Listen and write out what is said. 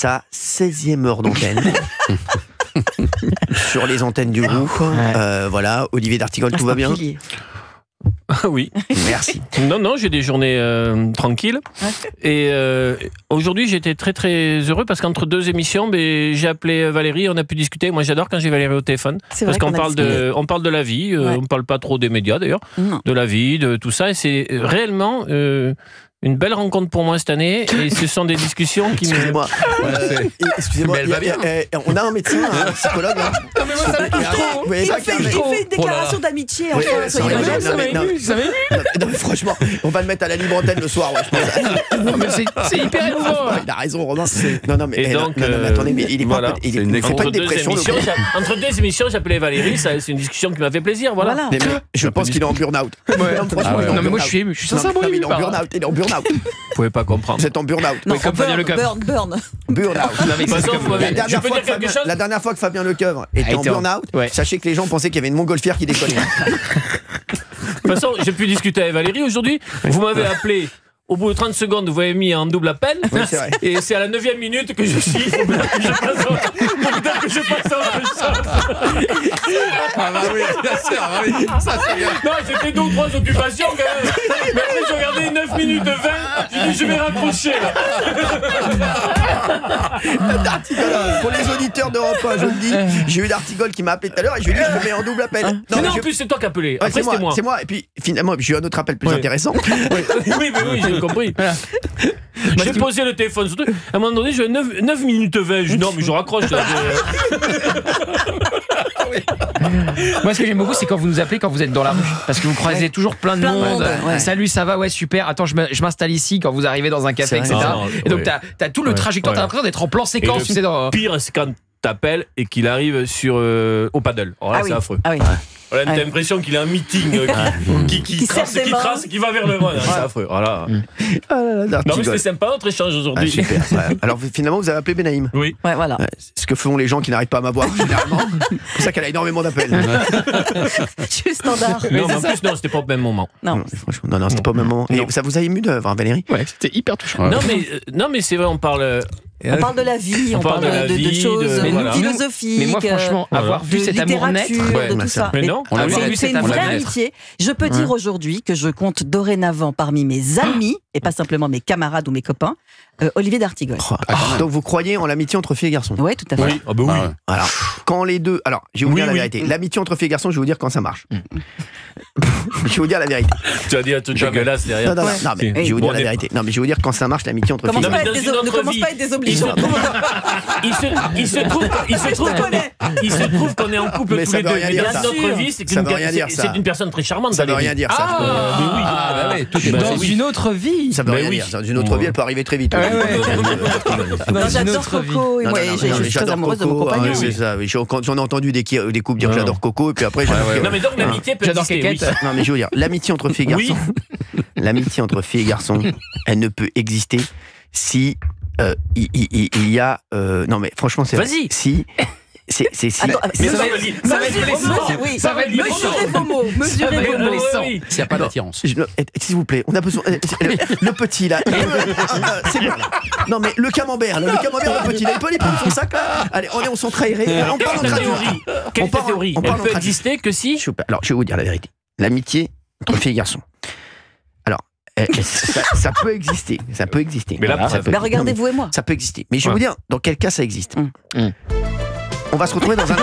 sa 16e heure d'antenne. Sur les antennes du groupe. Voilà, Olivier d'Artigol, tout va bien? Oui. Merci. Non, j'ai des journées tranquilles. Et aujourd'hui, j'étais très très heureux parce qu'entre deux émissions, j'ai appelé Valérie, on a pu discuter. Moi, j'adore quand j'ai Valérie au téléphone. Parce qu'on parle de la vie. On ne parle pas trop des médias d'ailleurs. De la vie, de tout ça. Et c'est réellement une belle rencontre pour moi cette année. Et ce sont des discussions qui Excusez-moi. Excusez-moi. On a un médecin, un psychologue. Hein. Non, mais moi, ça me touche trop. Il fait une déclaration d'amitié. Non, mais franchement, on va le mettre à la libre antenne le soir. Non, mais c'est hyper émouvant. Il a raison, Romain. Non, mais donc, attendez, mais il est voilà. pas une dépression. Entre deux émissions, j'appelais Valérie. C'est une discussion qui m'a fait plaisir. Voilà. Mais je pense qu'il est en burn-out. Non, mais moi, je suis sincèrement ému. Il est en burn-out. Il est en burn-out. Vous pouvez pas comprendre. Vous êtes en burn-out. Non, Burn-out. La dernière fois que Fabien Lecoeuvre était en burn-out, sachez que les gens pensaient qu'il y avait une montgolfière qui décollait. De toute façon, j'ai pu discuter avec Valérie aujourd'hui. Vous m'avez appelé. Au bout de 30 secondes, vous avez mis en double appel. Oui, c'est vrai. Et c'est à la 9e minute que je suis. Faut bien que je passe à autre chose. Ah bah oui, bien sûr, oui. Ça, c'est bien. Non, c'était 2 ou 3 occupations quand même. Mais après, j'ai regardé 9 minutes 20. J'ai dit, je vais raccrocher là. D'Artigol, pour les auditeurs d'Europe 1, je le dis, j'ai eu d'Artigol qui m'a appelé tout à l'heure et je lui ai dit je me mets en double appel. Non, en plus, c'est toi qui as appelé. Après, c'était moi. C'est moi. Et puis, finalement, j'ai eu un autre appel plus intéressant. Oui, j'ai compris. Voilà. J'ai posé le téléphone surtout. À un moment donné, j'ai 9 minutes 20. Je dis non, mais je raccroche là. Moi, ce que j'aime beaucoup, c'est quand vous nous appelez quand vous êtes dans la rue. Parce que vous croisez toujours plein de monde. Salut, ça va? Ouais, super. Attends, je m'installe ici quand vous arrivez dans un café, etc. Et donc, t'as tout le trajectoire. T'as l'impression d'être en plan séquence. Tu sais, pire, c'est quand t'appelles et qu'il arrive au paddle. Alors là, c'est affreux. Voilà, t'as l'impression qu'il a un meeting qui trace et qui va vers le monde. C'est affreux. Voilà. Non, mais c'était sympa notre échange aujourd'hui. Super. Alors finalement, vous avez appelé Benaïm. Oui. Ouais, voilà. Ce que font les gens qui n'arrivent pas à m'avoir généralement. C'est pour ça qu'elle a énormément d'appels. Je suis standard. Non, mais en plus, non, c'était pas au même moment. Non, franchement, non, c'était pas au même moment. Et ça vous a ému de voir Valérie? Ouais, c'était hyper touchant. Non, mais c'est vrai, on parle. On parle de la vie, on parle de choses philosophiques. Mais moi, franchement, avoir vu cet amour naître, de tout ça. Mais non, c'est une vraie amitié. Je peux dire aujourd'hui que je compte dorénavant parmi mes amis, et pas simplement mes camarades ou mes copains, Olivier d'Artigol. Donc vous croyez en l'amitié entre filles et garçons? Oui, tout à fait. Oui, ah bah oui. Alors, quand les deux... Alors, je vais vous dire la vérité. L'amitié entre filles et garçons, je vais vous dire quand ça marche. Je vais vous dire la vérité. Tu as dit un truc dégueulasse derrière. Non, mais je vais vous dire la vérité. Non, mais je vais vous dire quand ça marche, l'amitié entre filles et garçons. Ne commence pas à être désobligeant. Il se trouve qu'on est en couple tous les deux. Mais dans notre vie, c'est une personne très charmante. Ça veut rien dire, ça. Dans une autre vie. Ça veut rien dire. Dans une autre vie, elle peut arriver très vite. J'adore Coco. Je suis très amoureuse de mon compagnon. C'est ça. Quand j'en ai entendu des couples dire j'adore Coco, et puis après non, mais donc l'amitié peut exister. Non, mais je veux dire, l'amitié entre filles et garçons, l'amitié entre filles et garçons, elle ne peut exister si il y a non mais franchement c'est vas-y si c'est mais ça va être mesurez vos mots. S'il n'y a pas d'attirance. S'il vous plaît, on a besoin le petit là. C'est bon là. Non mais le camembert, le petit, il peut aller prendre son sac là. Allez, on s'en trahirait. On parle en traduction. Quelle théorie? Elle peut exister que si. Alors, je vais vous dire la vérité. L'amitié entre filles et garçons. Alors, ça peut exister. Mais là, regardez vous et moi. Ça peut exister. Mais je vais vous dire dans quel cas ça existe. On va se retrouver dans un